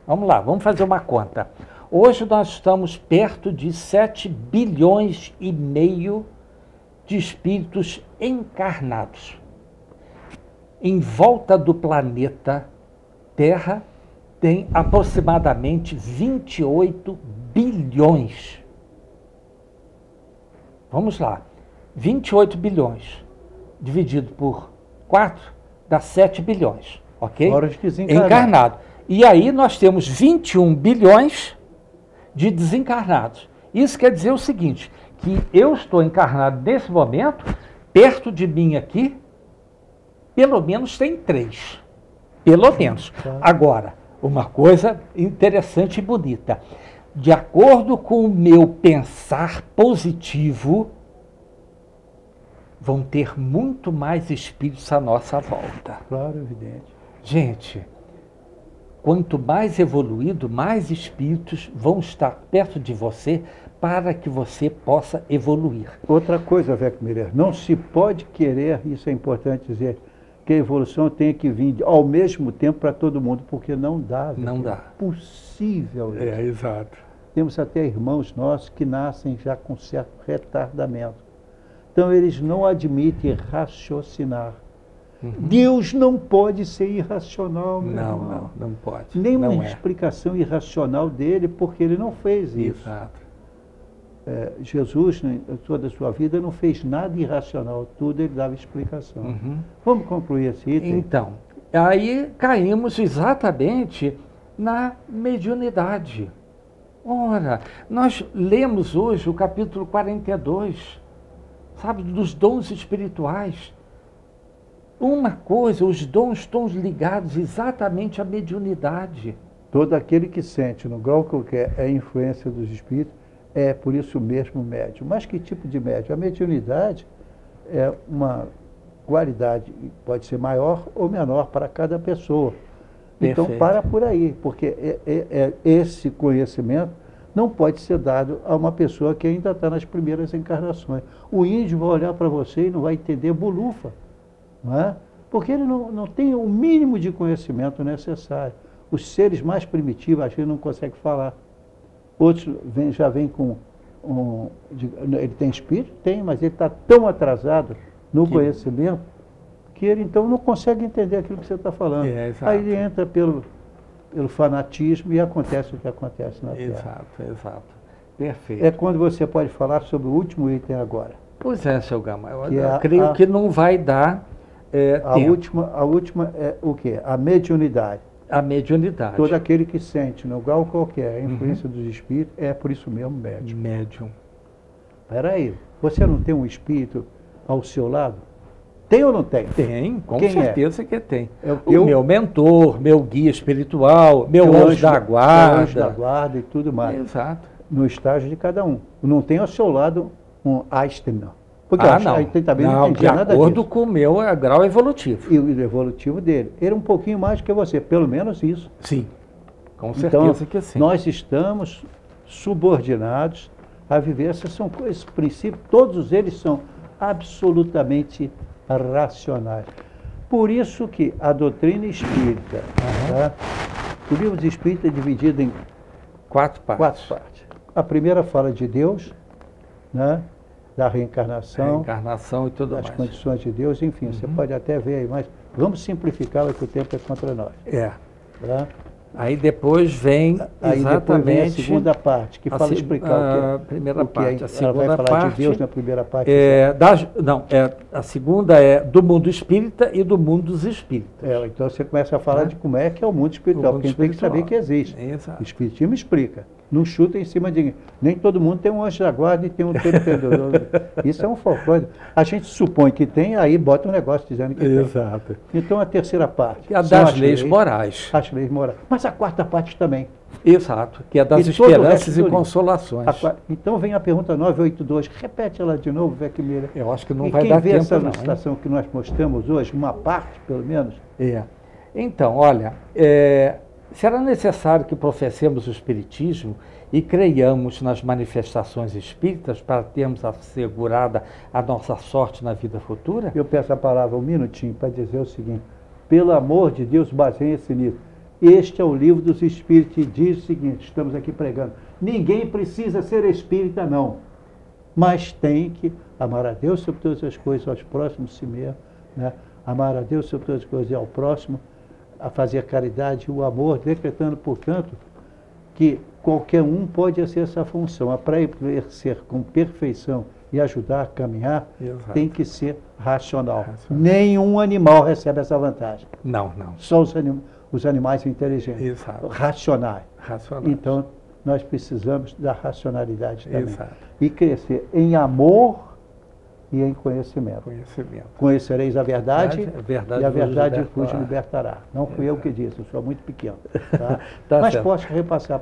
vamos lá, vamos fazer uma conta. Hoje nós estamos perto de 7 bilhões e meio de espíritos encarnados. Em volta do planeta Terra tem aproximadamente 28 bilhões. Vamos lá. 28 bilhões dividido por 4 dá 7 bilhões, ok? Fora os desencarnados. Encarnado. E aí nós temos 21 bilhões de desencarnados. Isso quer dizer o seguinte, que eu estou encarnado nesse momento, perto de mim aqui, pelo menos tem 3. Pelo menos. Agora, uma coisa interessante e bonita. De acordo com o meu pensar positivo, vão ter muito mais espíritos à nossa volta. Claro, evidente. Gente, quanto mais evoluído, mais espíritos vão estar perto de você para que você possa evoluir. Outra coisa, Veco Miller, não se pode querer, isso é importante dizer, que a evolução tenha que vir ao mesmo tempo para todo mundo, porque não dá. Veco. Não dá. É possível. Isso. Exato. Temos até irmãos nossos que nascem já com certo retardamento. Então, eles não admitem raciocinar. Deus não pode ser irracional, meu irmão. Não pode. Nenhuma explicação irracional dele, porque ele não fez isso. Exato. Jesus, em toda a sua vida, não fez nada irracional, tudo ele dava explicação. Vamos concluir esse item? Então, aí caímos exatamente na mediunidade. Ora, nós lemos hoje o capítulo 42, sabe, dos dons espirituais. Uma coisa, os dons estão ligados exatamente à mediunidade. Todo aquele que sente, no grau qualquer, a influência dos espíritos, é por isso mesmo médium. Mas que tipo de médium? A mediunidade é uma qualidade, pode ser maior ou menor para cada pessoa. Então, para por aí, porque esse conhecimento não pode ser dado a uma pessoa que ainda está nas primeiras encarnações. O índio vai olhar para você e não vai entender bolufa, não é? Porque ele não tem o mínimo de conhecimento necessário. Os seres mais primitivos, a gente não consegue falar. Outros já vêm com... ele tem espírito? Tem, mas ele está tão atrasado no conhecimento que ele então não consegue entender aquilo que você está falando. Aí ele entra pelo fanatismo e acontece o que acontece na Terra. Exato. Perfeito. É quando você pode falar sobre o último item agora. Pois é, seu Gama. Eu creio que não vai dar tempo. A última é o quê? A mediunidade. A mediunidade. Todo aquele que sente, no grau qualquer, a influência dos espíritos, é por isso mesmo médium. Médium. Espera aí, você não tem um espírito ao seu lado? Tem ou não tem? Tem, com certeza que tem. É o meu mentor, meu guia espiritual, meu anjo da guarda. Anjo da guarda e tudo mais. Exato. No estágio de cada um. Não tem ao seu lado um Einstein, não. Porque não. Também não entendia nada disso. De acordo com o meu grau evolutivo. E o evolutivo dele. Ele é um pouquinho mais do que você, pelo menos isso. Sim, com certeza então, que sim. Nós estamos subordinados a viver. Esses princípios, todos eles são absolutamente racionais. Por isso que a doutrina espírita, o livro dos Espíritos é dividido em 4 partes. A primeira fala de Deus, né? Da reencarnação e tudo das mais. Condições de Deus, enfim, você pode até ver aí, mas vamos simplificar, que o tempo é contra nós. Tá? Aí depois vem exatamente a segunda parte, que fala explicar o que primeira parte. A segunda ela vai falar parte de Deus na primeira parte. A segunda é do mundo espírita e do mundo dos espíritos. Então você começa a falar de como é que é o mundo espiritual, porque a gente tem que saber que existe. Exato. O Espiritismo explica. Não chuta em cima de ninguém. Nem todo mundo tem um anjo da guarda e tem um temperador. Isso é um folclore. A gente supõe que tem, aí bota um negócio dizendo que tem. Exato. Então a terceira parte. Que é a das leis morais. As leis morais. Mas a quarta parte também. Exato, que é das esperanças e consolações. Então vem a pergunta 982. Repete ela de novo, Veco Miller. Eu acho que não vai dar tempo, não. Quem vê essa ilustração que nós mostramos hoje, uma parte, pelo menos? Então, olha, será necessário que professemos o Espiritismo e creiamos nas manifestações espíritas para termos assegurada a nossa sorte na vida futura? Eu peço a palavra um minutinho para dizer o seguinte: pelo amor de Deus, baseiem-se nisso. Este é o livro dos Espíritos e diz o seguinte, estamos aqui pregando, ninguém precisa ser espírita, não, mas tem que amar a Deus sobre todas as coisas, aos próximos si mesmo, né? Amar a Deus sobre todas as coisas e ao próximo, a fazer caridade e o amor, decretando, portanto, que qualquer um pode exercer essa função. Para exercer com perfeição e ajudar a caminhar, Exato. tem que ser racional. Nenhum animal recebe essa vantagem. Não. Só os animais inteligentes. Exato. Racionais. Racionais. Então, nós precisamos da racionalidade também. Exato. E crescer em amor e em conhecimento. Conhecimento. Conhecereis a verdade, e a verdade vos libertará. Não fui eu que disse, eu sou muito pequeno. Tá? Tá Mas certo. posso repassar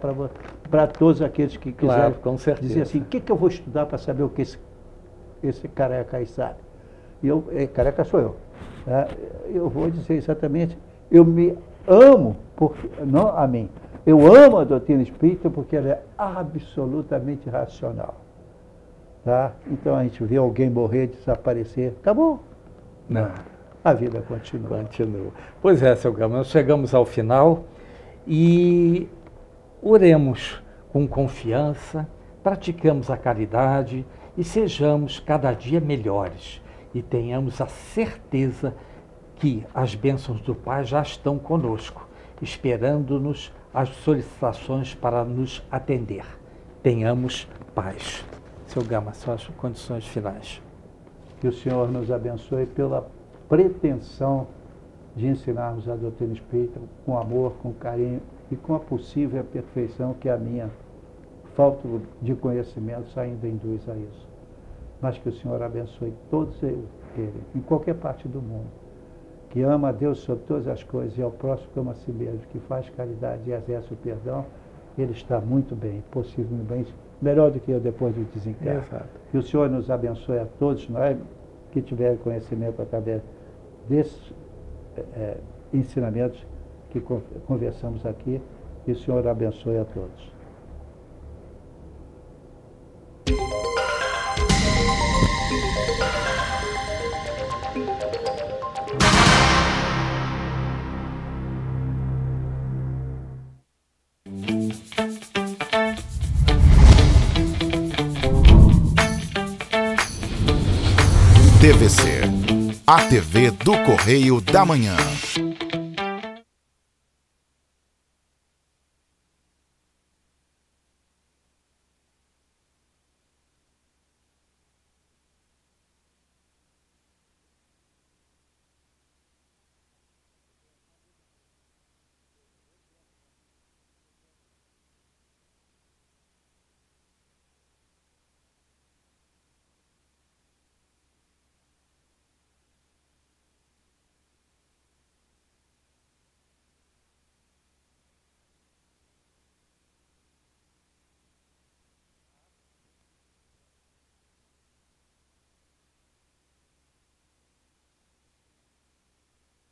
para todos aqueles que quiserem, Claro, com certeza. dizer assim, o que eu vou estudar para saber o que esse careca aí sabe? E careca sou eu. Tá? Eu vou dizer exatamente, eu me amo, não a mim, eu amo a doutrina espírita porque ela é absolutamente racional. Tá? Então a gente vê alguém morrer, desaparecer, acabou. Não. A vida continua. Continua. Pois é, seu Gama, nós chegamos ao final e oremos com confiança, praticamos a caridade e sejamos cada dia melhores e tenhamos a certeza que as bênçãos do Pai já estão conosco, esperando-nos as solicitações para nos atender. Tenhamos paz. Seu Gama, suas condições finais. Que o Senhor nos abençoe pela pretensão de ensinarmos a doutrina espírita com amor, com carinho e com a possível perfeição que a minha falta de conhecimento ainda induz a isso. Mas que o Senhor abençoe todos eles, em qualquer parte do mundo, que ama a Deus sobre todas as coisas e ao próximo como a si mesmo, que faz caridade e exerce o perdão, ele está muito bem, possivelmente melhor do que eu depois do desencarne. Exato. Que o Senhor nos abençoe a todos nós que tiverem conhecimento através desses ensinamentos que conversamos aqui, que o Senhor abençoe a todos. TVC, a TV do Correio da Manhã.